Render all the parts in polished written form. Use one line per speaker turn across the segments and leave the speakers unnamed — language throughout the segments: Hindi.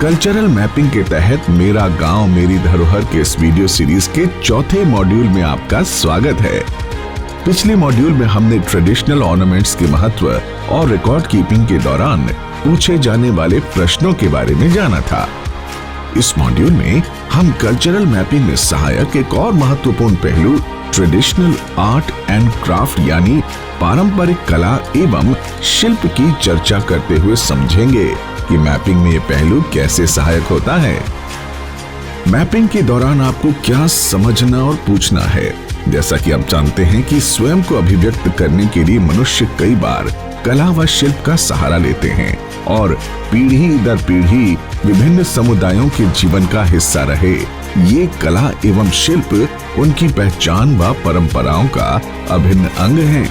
कल्चरल मैपिंग के तहत मेरा गांव मेरी धरोहर के इस वीडियो सीरीज के चौथे मॉड्यूल में आपका स्वागत है। पिछले मॉड्यूल में हमने ट्रेडिशनल ऑर्नामेंट्स के महत्व और रिकॉर्ड कीपिंग के दौरान पूछे जाने वाले प्रश्नों के बारे में जाना था। इस मॉड्यूल में हम कल्चरल मैपिंग में सहायक एक और महत्वपूर्ण पहलू ट्रेडिशनल आर्ट एंड क्राफ्ट यानी पारंपरिक कला एवं शिल्प की चर्चा करते हुए समझेंगे कि मैपिंग में ये पहलू कैसे सहायक होता है। मैपिंग के दौरान आपको क्या समझना और पूछना है। जैसा कि आप जानते हैं कि स्वयं को अभिव्यक्त करने के लिए मनुष्य कई बार कला व शिल्प का सहारा लेते हैं और पीढ़ी दर पीढ़ी विभिन्न समुदायों के जीवन का हिस्सा रहे ये कला एवं शिल्प उनकी पहचान व परंपराओं का अभिन्न अंग हैं।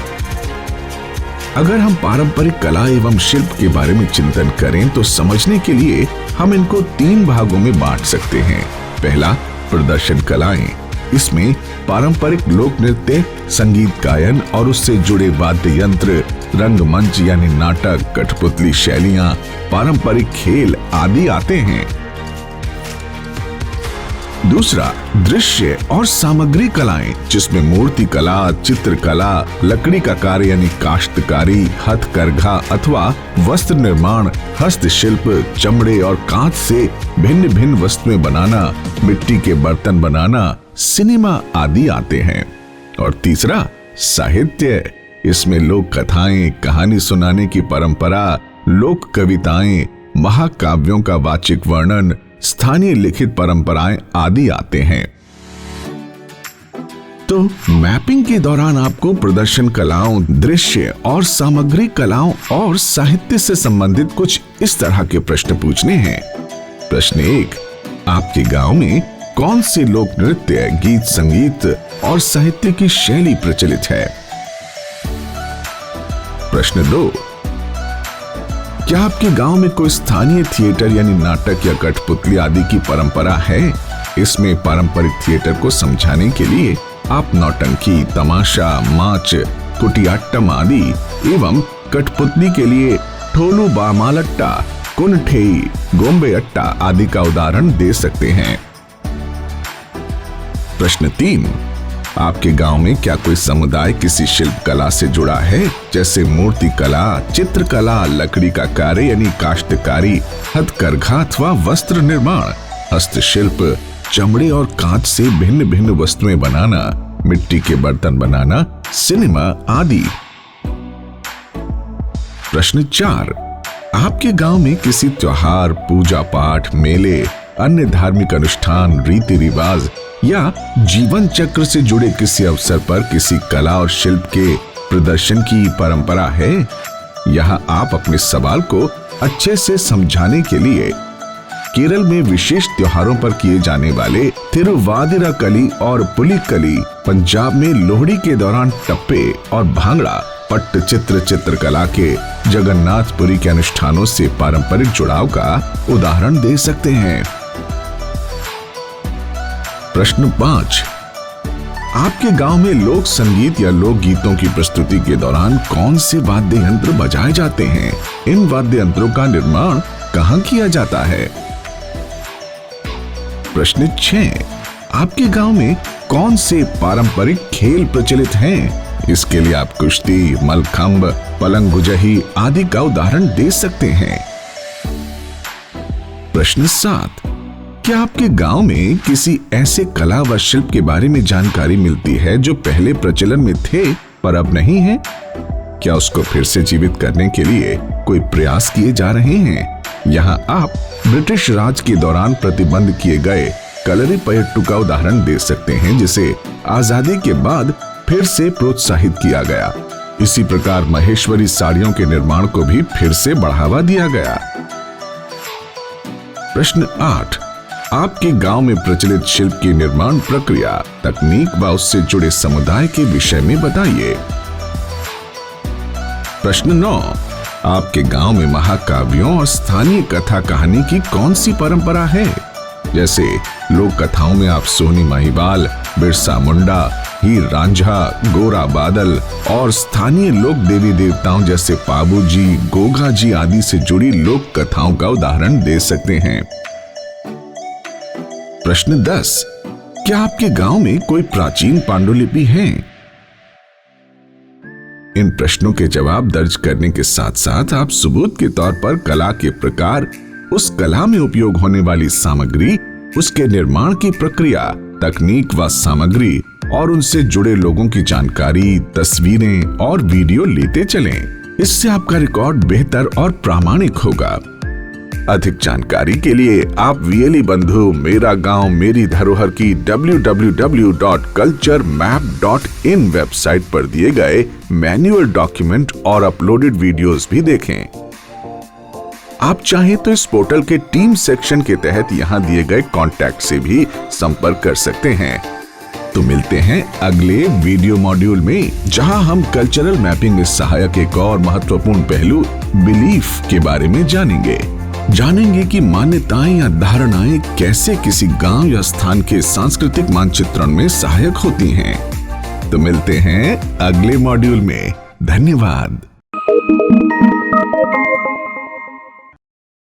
अगर हम पारंपरिक कला एवं शिल्प के बारे में चिंतन करें तो समझने के लिए हम इनको 3 भागों में बांट सकते हैं। पहला, प्रदर्शन कलाएं। इसमें पारंपरिक लोक नृत्य, संगीत गायन और उससे जुड़े वाद्य यंत्र, रंगमंच यानी नाटक, कठपुतली शैलियां, पारंपरिक खेल आदि आते हैं। दूसरा, दृश्य और सामग्री कलाएं, जिसमें मूर्ति कला, चित्रकला, लकड़ी का कार्य यानी काश्तकारी, हथकरघा अथवा वस्त्र निर्माण, हस्तशिल्प, चमड़े और कांच से भिन्न भिन्न वस्तुएं बनाना, मिट्टी के बर्तन बनाना, सिनेमा आदि आते हैं। और तीसरा, साहित्य। इसमें लोक कथाएं, कहानी सुनाने की परंपरा, लोक कविताएं, महाकाव्यों का वाचिक वर्णन, स्थानीय लिखित परंपराएं आदि आते हैं। तो मैपिंग के दौरान आपको प्रदर्शन कलाओं, दृश्य और सामग्री कलाओं और साहित्य से संबंधित कुछ इस तरह के प्रश्न पूछने हैं। प्रश्न 1, आपके गांव में कौन सी लोक नृत्य, गीत संगीत और साहित्य की शैली प्रचलित है? प्रश्न 2, क्या आपके गांव में कोई स्थानीय थिएटर यानी नाटक या कठपुतली आदि की परंपरा है? इसमें पारंपरिक थिएटर को समझाने के लिए आप नौटंकी, तमाशा, माच, कुटियाट्टम आदि एवं कठपुतली के लिए ठोलू बामालट्टा, कुनठेई, गोम्बे अट्टा आदि का उदाहरण दे सकते हैं। प्रश्न 3, आपके गांव में क्या कोई समुदाय किसी शिल्प कला से जुड़ा है, जैसे मूर्ति कला, चित्रकला, लकड़ी का कार्य यानी काश्तकारी, हथकरघा अथवा वस्त्र निर्माण, हस्तशिल्प, चमड़े और कांच से भिन्न भिन्न वस्तुएं बनाना, मिट्टी के बर्तन बनाना, सिनेमा आदि। प्रश्न 4, आपके गांव में किसी त्योहार, पूजा पाठ, मेले, अन्य धार्मिक अनुष्ठान, रीति रिवाज या जीवन चक्र से जुड़े किसी अवसर पर किसी कला और शिल्प के प्रदर्शन की परंपरा है? यहाँ आप अपने सवाल को अच्छे से समझाने के लिए केरल में विशेष त्योहारों पर किए जाने वाले तिरुवादिराकली और पुलिकली, पंजाब में लोहड़ी के दौरान टप्पे और भांगड़ा, पट्टचित्र चित्रकला के जगन्नाथपुरी के अनुष्ठानों से पारंपरिक जुड़ाव का उदाहरण दे सकते हैं। प्रश्न 5, आपके गांव में लोक संगीत या लोक गीतों की प्रस्तुति के दौरान कौन से वाद्य यंत्र बजाए जाते हैं? इन वाद्य यंत्रों का निर्माण कहां किया जाता है? प्रश्न 6, आपके गांव में कौन से पारंपरिक खेल प्रचलित हैं? इसके लिए आप कुश्ती, मलखंब, पलंग गुजही आदि का उदाहरण दे सकते हैं। प्रश्न 7, क्या आपके गांव में किसी ऐसे कला व शिल्प के बारे में जानकारी मिलती है जो पहले प्रचलन में थे पर अब नहीं है? क्या उसको फिर से जीवित करने के लिए कोई प्रयास किए जा रहे हैं? यहाँ आप ब्रिटिश राज के दौरान प्रतिबंध किए गए कलरीपयट्टू का उदाहरण दे सकते हैं, जिसे आजादी के बाद फिर से प्रोत्साहित किया गया। इसी प्रकार महेश्वरी साड़ियों के निर्माण को भी फिर से बढ़ावा दिया गया। प्रश्न 8, आपके गांव में प्रचलित शिल्प की निर्माण प्रक्रिया, तकनीक व उससे जुड़े समुदाय के विषय में बताइए। प्रश्न 9, आपके गांव में महाकाव्यों और स्थानीय कथा कहानी की कौन सी परंपरा है? जैसे लोक कथाओं में आप सोनी महिवाल, बिरसा मुंडा, हीर रांझा, गोरा बादल और स्थानीय लोक देवी देवताओं जैसे पाबू जी, गोगा जी आदि से जुड़ी लोक कथाओं का उदाहरण दे सकते हैं। प्रश्न 10, क्या आपके गांव में कोई प्राचीन पांडुलिपि है? इन प्रश्नों के जवाब दर्ज करने के साथ साथ आप सबूत के तौर पर कला के प्रकार, उस कला में उपयोग होने वाली सामग्री, उसके निर्माण की प्रक्रिया, तकनीक व सामग्री और उनसे जुड़े लोगों की जानकारी, तस्वीरें और वीडियो लेते चलें। इससे आपका रिकॉर्ड बेहतर और प्रामाणिक होगा। अधिक जानकारी के लिए आप वीएलई बंधु मेरा गांव मेरी धरोहर की www.culturemap.in वेबसाइट पर दिए गए मैनुअल डॉक्यूमेंट और अपलोडेड वीडियोस भी देखें। आप चाहें तो इस पोर्टल के टीम सेक्शन के तहत यहां दिए गए कॉन्टैक्ट से भी संपर्क कर सकते हैं। तो मिलते हैं अगले वीडियो मॉड्यूल में, जहां हम कल्चरल मैपिंग में सहायक एक और महत्वपूर्ण पहलू बिलीफ के बारे में जानेंगे कि मान्यताएं या धारणाएं कैसे किसी गांव या स्थान के सांस्कृतिक मानचित्रण में सहायक होती हैं। तो मिलते हैं अगले मॉड्यूल में। धन्यवाद।